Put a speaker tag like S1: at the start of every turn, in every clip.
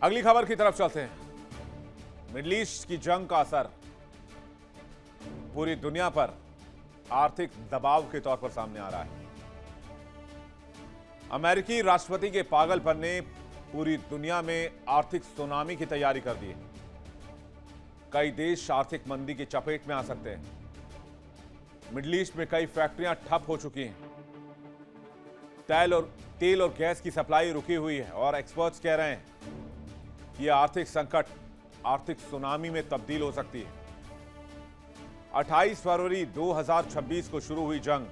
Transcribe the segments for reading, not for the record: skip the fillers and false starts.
S1: अगली खबर की तरफ चलते हैं। मिडिल ईस्ट की जंग का असर पूरी दुनिया पर आर्थिक दबाव के तौर पर सामने आ रहा है। अमेरिकी राष्ट्रपति के पागलपन ने पूरी दुनिया में आर्थिक सुनामी की तैयारी कर दी है। कई देश आर्थिक मंदी की चपेट में आ सकते हैं। मिडिल ईस्ट में कई फैक्ट्रियां ठप हो चुकी हैं। तेल और गैस की सप्लाई रुकी हुई है और एक्सपर्ट्स कह रहे हैं कि यह आर्थिक संकट आर्थिक सुनामी में तब्दील हो सकती है। 28 फरवरी 2026 को शुरू हुई जंग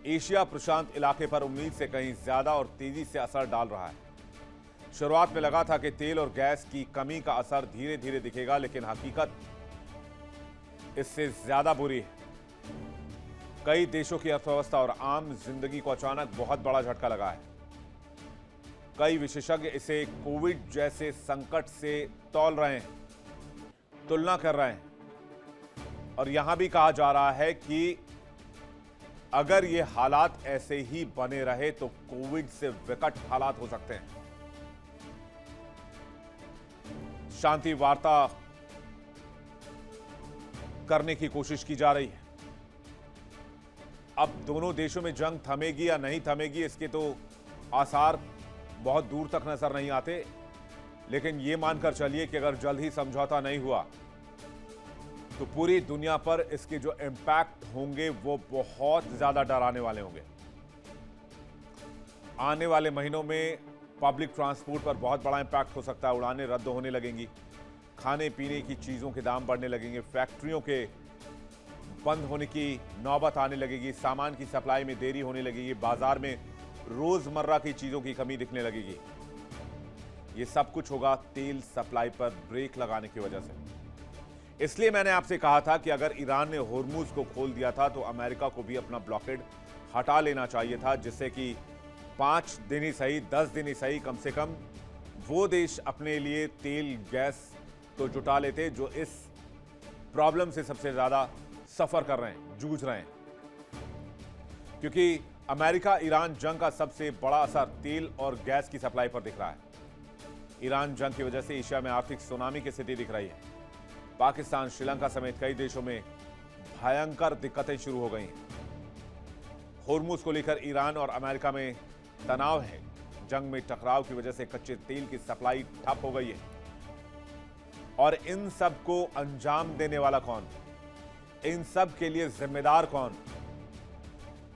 S1: एशिया प्रशांत इलाके पर उम्मीद से कहीं ज्यादा और तेजी से असर डाल रहा है। शुरुआत में लगा था कि तेल और गैस की कमी का असर धीरे धीरे दिखेगा, लेकिन हकीकत इससे ज्यादा बुरी है। कई देशों की अर्थव्यवस्था और आम जिंदगी को अचानक बहुत बड़ा झटका लगा है। कई विशेषज्ञ इसे कोविड जैसे संकट से तौल रहे हैं, तुलना कर रहे हैं और यहां भी कहा जा रहा है कि अगर ये हालात ऐसे ही बने रहे तो कोविड से विकट हालात हो सकते हैं। शांति वार्ता करने की कोशिश की जा रही है। अब दोनों देशों में जंग थमेगी या नहीं थमेगी, इसके तो आसार बहुत दूर तक नजर नहीं आते, लेकिन यह मानकर चलिए कि अगर जल्द ही समझौता नहीं हुआ तो पूरी दुनिया पर इसके जो इंपैक्ट होंगे वो बहुत ज्यादा डराने वाले होंगे। आने वाले महीनों में पब्लिक ट्रांसपोर्ट पर बहुत बड़ा इंपैक्ट हो सकता है। उड़ानें रद्द होने लगेंगी, खाने पीने की चीजों के दाम बढ़ने लगेंगे, फैक्ट्रियों के बंद होने की नौबत आने लगेगी, सामान की सप्लाई में देरी होने लगेगी, बाजार में रोजमर्रा की चीजों की कमी दिखने लगेगी। यह सब कुछ होगा तेल सप्लाई पर ब्रेक लगाने की वजह से। इसलिए मैंने आपसे कहा था कि अगर ईरान ने होर्मुज को खोल दिया था तो अमेरिका को भी अपना ब्लॉकेड हटा लेना चाहिए था, जिससे कि 5 दिन ही सही, 10 दिन ही सही, कम से कम वो देश अपने लिए तेल गैस तो जुटा लेते जो इस प्रॉब्लम से सबसे ज्यादा सफर कर रहे हैं, जूझ रहे हैं। क्योंकि अमेरिका ईरान जंग का सबसे बड़ा असर तेल और गैस की सप्लाई पर दिख रहा है। ईरान जंग की वजह से एशिया में आर्थिक सुनामी की स्थिति दिख रही है। पाकिस्तान, श्रीलंका समेत कई देशों में भयंकर दिक्कतें शुरू हो गई हैं। होर्मुज को लेकर ईरान और अमेरिका में तनाव है। जंग में टकराव की वजह से कच्चे तेल की सप्लाई ठप हो गई है। और इन सब को अंजाम देने वाला कौन? इन सब के लिए जिम्मेदार कौन?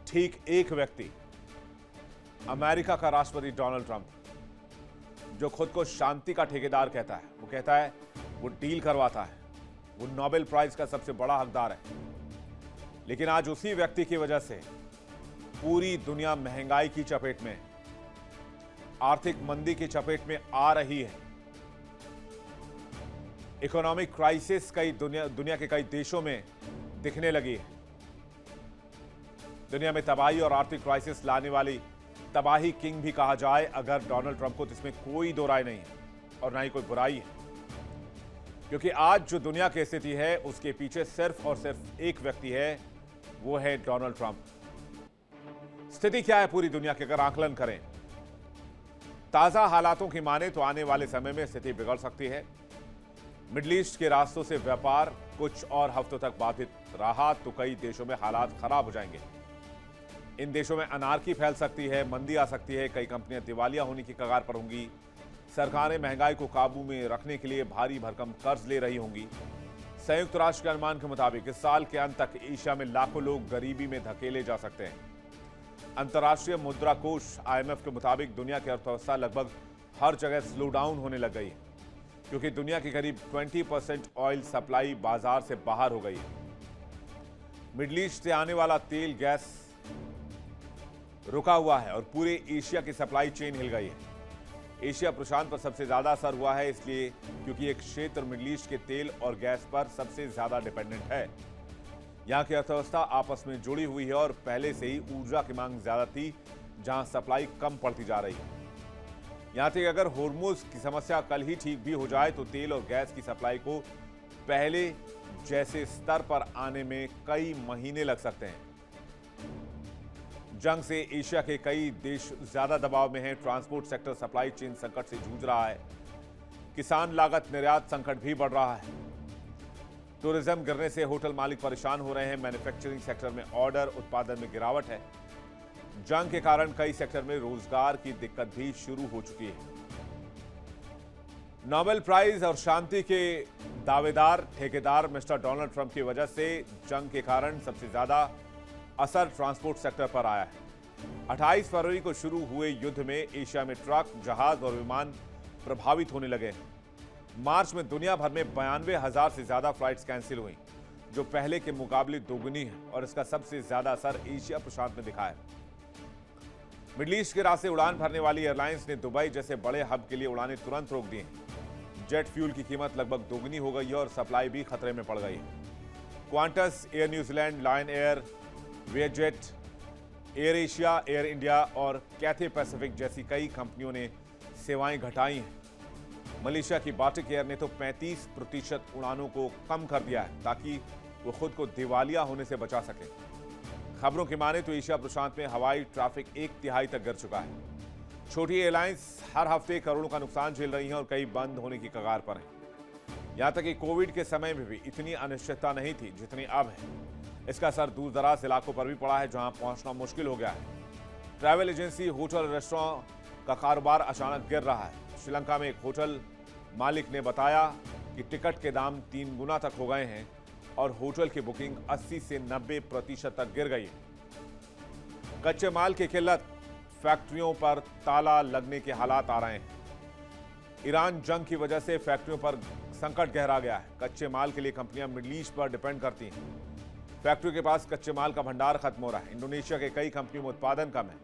S1: ठीक एक व्यक्ति, अमेरिका का राष्ट्रपति डोनाल्ड ट्रंप, जो खुद को शांति का ठेकेदार कहता है। वो कहता है वो डील करवाता है, वो नोबेल प्राइज का सबसे बड़ा हकदार है। लेकिन आज उसी व्यक्ति की वजह से पूरी दुनिया महंगाई की चपेट में, आर्थिक मंदी की चपेट में आ रही है। इकोनॉमिक क्राइसिस कई दुनिया के कई देशों में दिखने लगी है। दुनिया में तबाही और आर्थिक क्राइसिस लाने वाली तबाही किंग भी कहा जाए अगर डोनाल्ड ट्रंप को, तो इसमें कोई दो राय नहीं है और ना ही कोई बुराई है। क्योंकि आज जो दुनिया की स्थिति है उसके पीछे सिर्फ और सिर्फ एक व्यक्ति है, वो है डोनाल्ड ट्रंप। स्थिति क्या है पूरी दुनिया की अगर आकलन करें, ताजा हालातों की माने तो आने वाले समय में स्थिति बिगड़ सकती है। मिडिल ईस्ट के रास्तों से व्यापार कुछ और हफ्तों तक बाधित रहा तो कई देशों में हालात खराब हो जाएंगे। इन देशों में अनार्की फैल सकती है, मंदी आ सकती है, कई कंपनियां दिवालिया होने की कगार पर होंगी, सरकारें महंगाई को काबू में रखने के लिए भारी भरकम कर्ज ले रही होंगी। संयुक्त राष्ट्र के अनुमान के मुताबिक इस साल के अंत तक एशिया में लाखों लोग गरीबी में धकेले जा सकते हैं। अंतर्राष्ट्रीय मुद्रा कोष IMF के मुताबिक दुनिया की अर्थव्यवस्था लगभग हर जगह स्लो डाउन होने लग गई है, क्योंकि दुनिया की करीब 20% ऑयल सप्लाई बाजार से बाहर हो गई है। मिडिल ईस्ट से आने वाला तेल गैस रुका हुआ है और पूरे एशिया की सप्लाई चेन हिल गई है। एशिया प्रशांत पर सबसे ज्यादा असर हुआ है, इसलिए क्योंकि एक क्षेत्र मिडिल ईस्ट के तेल और गैस पर सबसे ज्यादा डिपेंडेंट है। यहां की अर्थव्यवस्था आपस में जुड़ी हुई है और पहले से ही ऊर्जा की मांग ज्यादा थी, जहां सप्लाई कम पड़ती जा रही है। यहां तक अगर होर्मुज की समस्या कल ही ठीक भी हो जाए तो तेल और गैस की सप्लाई को पहले जैसे स्तर पर आने में कई महीने लग सकते हैं। जंग से एशिया के कई देश ज्यादा दबाव में हैं। ट्रांसपोर्ट सेक्टर सप्लाई चेन संकट से जूझ रहा है। किसान लागत निर्यात संकट भी बढ़ रहा है। टूरिज्म गिरने से होटल मालिक परेशान हो रहे हैं। मैन्युफैक्चरिंग सेक्टर में ऑर्डर उत्पादन में गिरावट है। जंग के कारण कई सेक्टर में रोजगार की दिक्कत भी शुरू हो चुकी है। नोबेल प्राइज और शांति के दावेदार ठेकेदार मिस्टर डोनाल्ड ट्रंप की वजह से जंग के कारण सबसे ज्यादा असर ट्रांसपोर्ट सेक्टर पर आया है। 28 फरवरी को शुरू हुए युद्ध में एशिया में ट्रक, जहाज और विमान प्रभावित होने लगे। मार्च में दुनिया भर में 92,000 से ज्यादा फ्लाइट्स कैंसिल हुई, जो पहले के मुकाबले दोगुनी है और इसका सबसे ज्यादा असर एशिया प्रशांत में दिखा है। मिडिल ईस्ट के रास्ते उड़ान भरने वाली एयरलाइंस ने दुबई जैसे बड़े हब के लिए उड़ानें तुरंत रोक दी हैं। जेट फ्यूल की कीमत लगभग दोगुनी हो गई है और सप्लाई भी खतरे में पड़ गई है। Qantas, Air New Zealand, Lion Air, VietJet, Air Asia, Air India और कैथे पैसिफिक जैसी कई कंपनियों ने सेवाएं घटाई हैं। मलेशिया की बाटिक एयर ने तो 35% उड़ानों को कम कर दिया है ताकि वो खुद को दिवालिया होने से बचा सके। खबरों की माने तो एशिया प्रशांत में हवाई ट्रैफिक 1/3 तक गिर चुका है। छोटी एयरलाइंस हर हफ्ते करोड़ों का नुकसान झेल रही हैं और कई बंद होने की कगार पर हैं। यहां तक कि कोविड के समय में भी इतनी अनिश्चितता नहीं थी जितनी अब है। इसका असर दूर दराज इलाकों पर भी पड़ा है, जहां पहुंचना मुश्किल हो गया है। ट्रैवल एजेंसी, होटल, रेस्टोरेंट का कारोबार अचानक गिर रहा है। श्रीलंका में एक होटल मालिक ने बताया कि टिकट के दाम 3 गुना तक हो गए हैं और होटल की बुकिंग 80 से 90% तक गिर गई है। कच्चे माल की किल्लत, फैक्ट्रियों पर ताला लगने के हालात आ रहे हैं। ईरान जंग की वजह से फैक्ट्रियों पर संकट गहरा गया है। कच्चे माल के लिए कंपनियां मिडिल ईस्ट पर डिपेंड करती हैं। फैक्ट्रियों के पास कच्चे माल का भंडार खत्म हो रहा है। इंडोनेशिया के कई कंपनियों में उत्पादन कम है।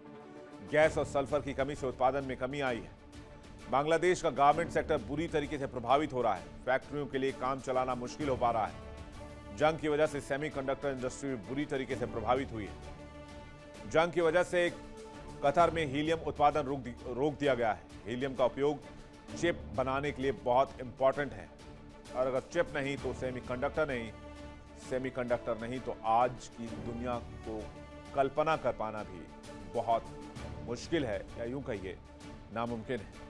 S1: गैस और सल्फर की कमी से उत्पादन में कमी आई है। बांग्लादेश का गारमेंट सेक्टर बुरी तरीके से प्रभावित हो रहा है। फैक्ट्रियों के लिए काम चलाना मुश्किल हो पा रहा है। जंग की वजह से सेमीकंडक्टर इंडस्ट्री बुरी तरीके से प्रभावित हुई है। जंग की वजह से कतर में हीलियम उत्पादन रोक दिया गया है। हीलियम का उपयोग चिप बनाने के लिए बहुत इंपॉर्टेंट है और अगर चिप नहीं तो सेमीकंडक्टर नहीं, सेमीकंडक्टर नहीं तो आज की दुनिया को कल्पना कर पाना भी बहुत मुश्किल है, या यूं कहिए नामुमकिन है।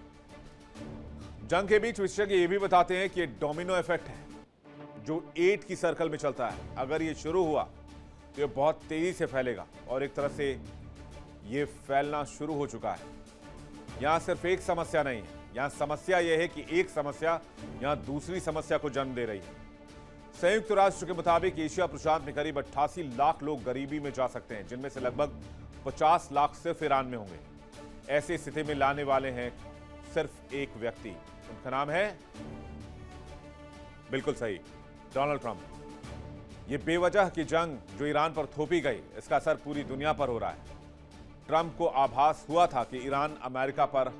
S1: जंग के बीच विशेषज्ञ ये भी बताते हैं कि ये डोमिनो इफेक्ट है जो 8 की सर्कल में चलता है। अगर ये शुरू हुआ तो ये बहुत तेजी से फैलेगा और एक तरह से ये फैलना शुरू हो चुका है। यहां सिर्फ एक समस्या नहीं है, यहां समस्या यह है कि एक समस्या यहां दूसरी समस्या को जन्म दे रही है। संयुक्त राष्ट्र के मुताबिक एशिया प्रशांत में करीब 88 लाख लोग गरीबी में जा सकते हैं, जिनमें से लगभग 50 लाख सिर्फ ईरान में होंगे। ऐसी स्थिति में लाने वाले हैं सिर्फ एक व्यक्ति, उनका नाम है, बिल्कुल सही, डोनाल्ड ट्रंप। ये बेवजह की जंग जो ईरान पर थोपी गई, इसका असर पूरी दुनिया पर हो रहा है। ट्रंप को आभास हुआ था कि ईरान अमेरिका पर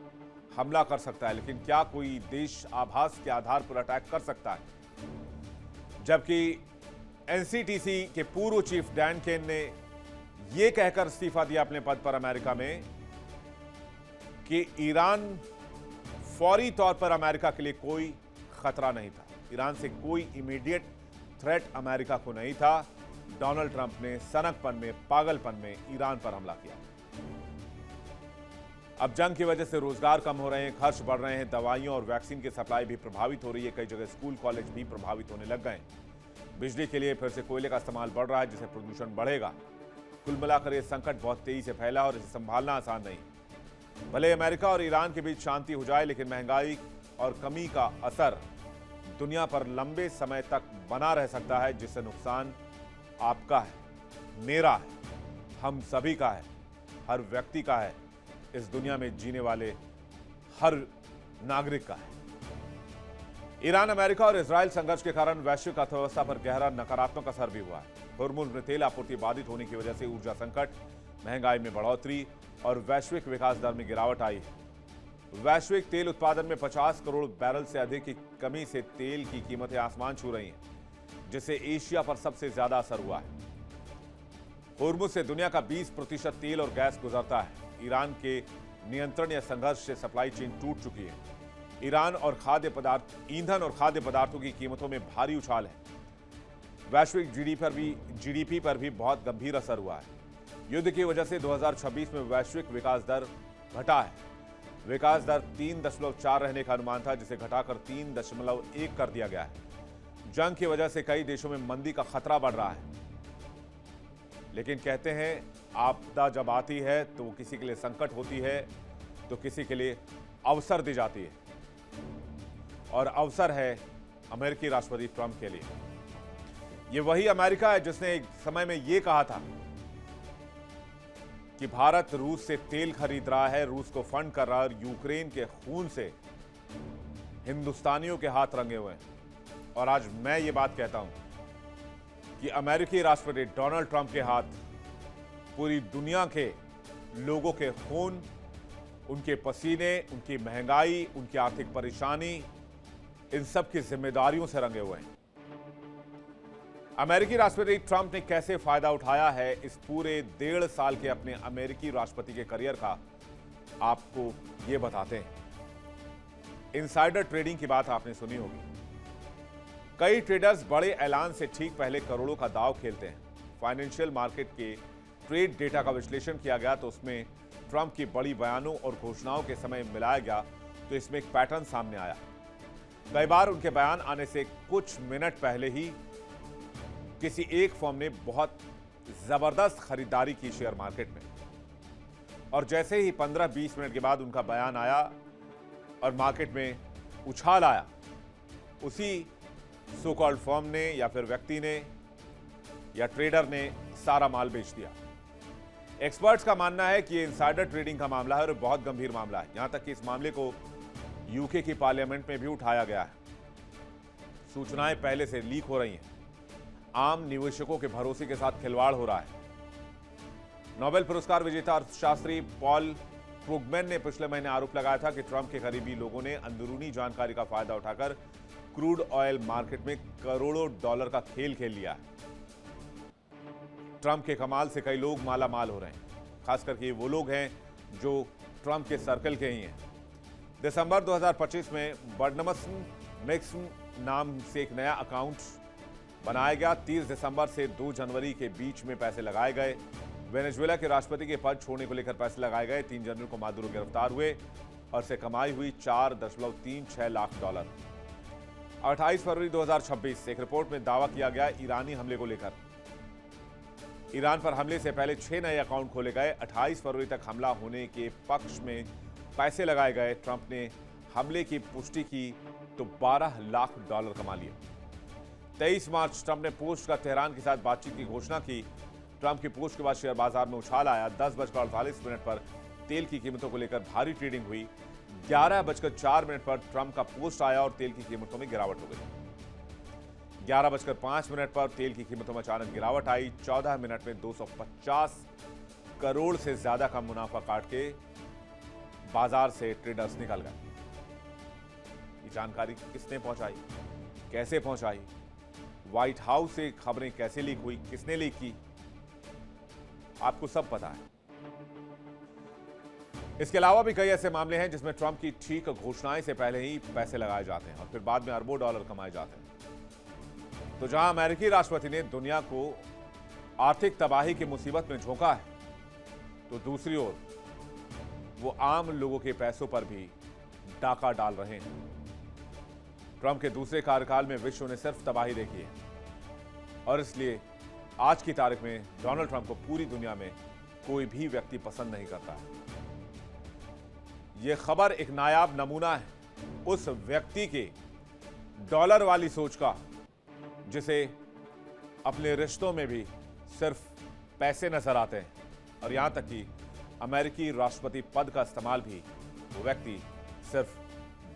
S1: हमला कर सकता है, लेकिन क्या कोई देश आभास के आधार पर अटैक कर सकता है? जबकि एनसीटीसी के पूर्व चीफ डैन केन ने यह कहकर इस्तीफा दिया अपने पद पर अमेरिका में कि ईरान फौरी तौर पर अमेरिका के लिए कोई खतरा नहीं था। ईरान से कोई इमीडिएट थ्रेट अमेरिका को नहीं था। डोनाल्ड ट्रंप ने सनकपन में, पागलपन में ईरान पर हमला किया। अब जंग की वजह से रोजगार कम हो रहे हैं, खर्च बढ़ रहे हैं, दवाइयों और वैक्सीन की सप्लाई भी प्रभावित हो रही है। कई जगह स्कूल, कॉलेज भी प्रभावित होने लग गए। बिजली के लिए फिर से कोयले का इस्तेमाल बढ़ रहा है, जिससे प्रदूषण बढ़ेगा। कुल मिलाकर यह संकट बहुत तेजी से फैला और इसे संभालना आसान नहीं। भले अमेरिका और ईरान के बीच शांति हो जाए, लेकिन महंगाई और कमी का असर दुनिया पर लंबे समय तक बना रह सकता है, जिससे नुकसान आपका है, मेरा है, हम सभी का है, हर व्यक्ति का है, इस दुनिया में जीने वाले हर नागरिक का है। ईरान, अमेरिका और इजराइल संघर्ष के कारण वैश्विक अर्थव्यवस्था पर गहरा नकारात्मक असर भी हुआ है। होर्मुज में तेल आपूर्ति बाधित होने की वजह से ऊर्जा संकट, महंगाई में बढ़ोतरी और वैश्विक विकास दर में गिरावट आई है। वैश्विक तेल उत्पादन में 50 करोड़ बैरल से अधिक की कमी से तेल की कीमतें आसमान छू रही हैं, जिससे एशिया पर सबसे ज्यादा असर हुआ है। होर्मुज से दुनिया का 20% तेल और गैस गुजरता है। ईरान के नियंत्रण या संघर्ष से सप्लाई चेन टूट चुकी है। ईरान और ईंधन और खाद्य पदार्थों की कीमतों में भारी उछाल है। वैश्विक जीडीपी पर भी बहुत गंभीर असर हुआ है। युद्ध की वजह से 2026 में वैश्विक विकास दर घटा है। विकास दर 3.4 रहने का अनुमान था, जिसे घटाकर 3.1 कर दिया गया है। जंग की वजह से कई देशों में मंदी का खतरा बढ़ रहा है, लेकिन कहते हैं आपदा जब आती है तो वो किसी के लिए संकट होती है तो किसी के लिए अवसर दी जाती है, और अवसर है अमेरिकी राष्ट्रपति ट्रंप के लिए। ये वही अमेरिका है जिसने एक समय में ये कहा था कि भारत रूस से तेल खरीद रहा है, रूस को फंड कर रहा है, और यूक्रेन के खून से हिंदुस्तानियों के हाथ रंगे हुए हैं। और आज मैं ये बात कहता हूं कि अमेरिकी राष्ट्रपति डोनाल्ड ट्रंप के हाथ पूरी दुनिया के लोगों के खून, उनके पसीने, उनकी महंगाई, उनकी आर्थिक परेशानी, इन सब की जिम्मेदारियों से रंगे हुए हैं। अमेरिकी राष्ट्रपति ट्रंप ने कैसे फायदा उठाया है इस पूरे 1.5 साल के अपने अमेरिकी राष्ट्रपति के करियर का, आपको ये बताते हैं। इनसाइडर ट्रेडिंग की बात आपने सुनी होगी। कई ट्रेडर्स बड़े ऐलान से ठीक पहले करोड़ों का दांव खेलते हैं। फाइनेंशियल मार्केट के ट्रेड डेटा का विश्लेषण किया गया तो उसमें ट्रंप की बड़ी बयानों और घोषणाओं के समय मिलाया गया तो इसमें एक पैटर्न सामने आया। कई बार उनके बयान आने से कुछ मिनट पहले ही किसी एक फर्म ने बहुत जबरदस्त खरीदारी की शेयर मार्केट में, और जैसे ही 15-20 मिनट के बाद उनका बयान आया और मार्केट में उछाल आया, उसी सो कॉल्ड फर्म ने या फिर व्यक्ति ने या ट्रेडर ने सारा माल बेच दिया। एक्सपर्ट्स का मानना है कि ये इनसाइडर ट्रेडिंग का मामला है और बहुत गंभीर मामला है। यहां तक कि इस मामले को यूके की पार्लियामेंट में भी उठाया गया है। सूचनाएं पहले से लीक हो रही हैं। आम निवेशकों के भरोसे के साथ खिलवाड़ हो रहा है। नोबेल पुरस्कार विजेता अर्थशास्त्री पॉल क्रुगमैन ने पिछले महीने आरोप लगाया था कि ट्रंप के करीबी लोगों ने अंदरूनी जानकारी का फायदा उठाकर क्रूड ऑयल मार्केट में करोड़ों डॉलर का खेल खेल लिया है। ट्रंप के कमाल से कई लोग माला माल हो रहे हैं, खास करके ये वो लोग हैं जो ट्रंप के सर्कल के ही हैं। दिसंबर 2025 में बर्नमस मिक्स नाम से एक नया अकाउंट बनाया गया। 30 दिसंबर से 2 जनवरी के बीच में पैसे लगाए गए। वेनेजुएला के राष्ट्रपति के पद छोड़ने को लेकर पैसे लगाए गए। 3 जनवरी को मादुरो गिरफ्तार हुए और से कमाई हुई 4.36 लाख डॉलर। 28 फरवरी 2026 एक रिपोर्ट में दावा किया गया ईरानी हमले को लेकर। ईरान पर हमले से पहले 6 नए अकाउंट खोले गए। 28 फरवरी तक हमला होने के पक्ष में पैसे लगाए गए। ट्रंप ने हमले की पुष्टि की तो 12 लाख डॉलर कमा लिए। 23 मार्च ट्रंप ने पोस्ट का तेहरान के साथ बातचीत की घोषणा की। ट्रंप की पोस्ट के बाद शेयर बाजार में उछाल आया। 10:48 पर तेल की कीमतों को लेकर भारी ट्रेडिंग हुई। 11:04 पर ट्रंप का पोस्ट आया और तेल की कीमतों में गिरावट हो गई। 11:05 पर तेल की कीमतों में अचानक गिरावट आई। 14 मिनट में 250 करोड़ से ज्यादा का मुनाफा काट के बाजार से ट्रेडर्स निकल गए। ये जानकारी किसने पहुंचाई, कैसे पहुंचाई, व्हाइट हाउस से खबरें कैसे लीक हुई, किसने लीक की, आपको सब पता है। इसके अलावा भी कई ऐसे मामले हैं जिसमें ट्रंप की ठीक घोषणाएं से पहले ही पैसे लगाए जाते हैं और फिर बाद में अरबों डॉलर कमाए जाते हैं। तो जहां अमेरिकी राष्ट्रपति ने दुनिया को आर्थिक तबाही की मुसीबत में झोंका है, तो दूसरी ओर वो आम लोगों के पैसों पर भी डाका डाल रहे हैं। ट्रंप के दूसरे कार्यकाल में विश्व ने सिर्फ तबाही देखी है और इसलिए आज की तारीख में डोनाल्ड ट्रंप को पूरी दुनिया में कोई भी व्यक्ति पसंद नहीं करता है। यह खबर एक नायाब नमूना है उस व्यक्ति के डॉलर वाली सोच का जिसे अपने रिश्तों में भी सिर्फ पैसे नजर आते हैं, और यहां तक कि अमेरिकी राष्ट्रपति पद का इस्तेमाल भी वो व्यक्ति सिर्फ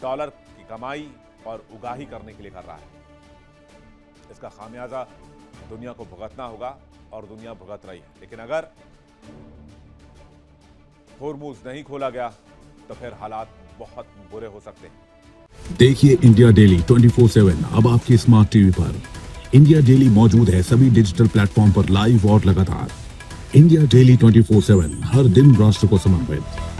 S1: डॉलर की कमाई और उगाही करने के लिए कर रहा है। इसका खामियाजा दुनिया को भुगतना होगा और दुनिया भुगत रही है। लेकिन अगर होर्मुज नहीं खोला गया तो फिर हालात बहुत बुरे हो सकते हैं।
S2: देखिए इंडिया डेली 24/7 अब आपकी स्मार्ट टीवी पर। इंडिया डेली मौजूद है सभी डिजिटल प्लेटफॉर्म पर लाइव और लगातार। इंडिया डेली 24/7 हर दिन राष्ट्र को समर्पित।